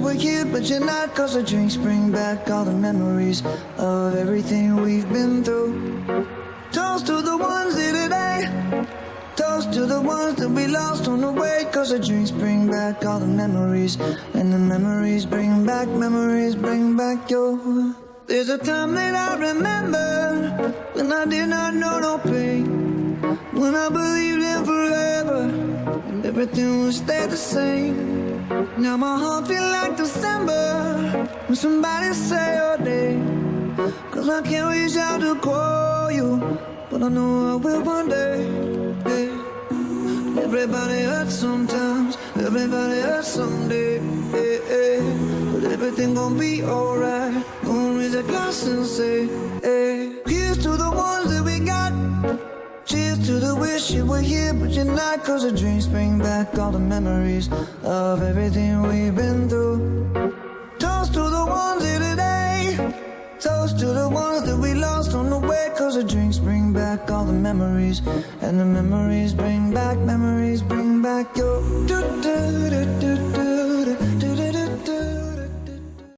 were here, but you're not. Cause the drinks bring back all the memories of everything we've been through. Toast to the ones here today. Toast to the ones that we lost on the way. Cause the drinks bring back all the memories. And the memories bring back your. There's a time that I remember when I did not know no pain, when I believed in forever and everything would stay the same. Now my heart feel like December when somebody say your name. Cause I can't reach out to call you, but I know I will one day. Yeah. Everybody hurts sometimes, everybody hurts someday. Yeah, yeah. But everything gon' be alright. Gonna raise a glass and say, hey. Here's to the ones that we got. Cheers to the wish you were here, but you're not. Cause the drinks bring back all the memories of everything we've been through. Toast to the ones here today. Toast to the ones that we lost on the way. Cause the drinks bring back all the memories. And the memories bring back your. Do, do, do, do, do.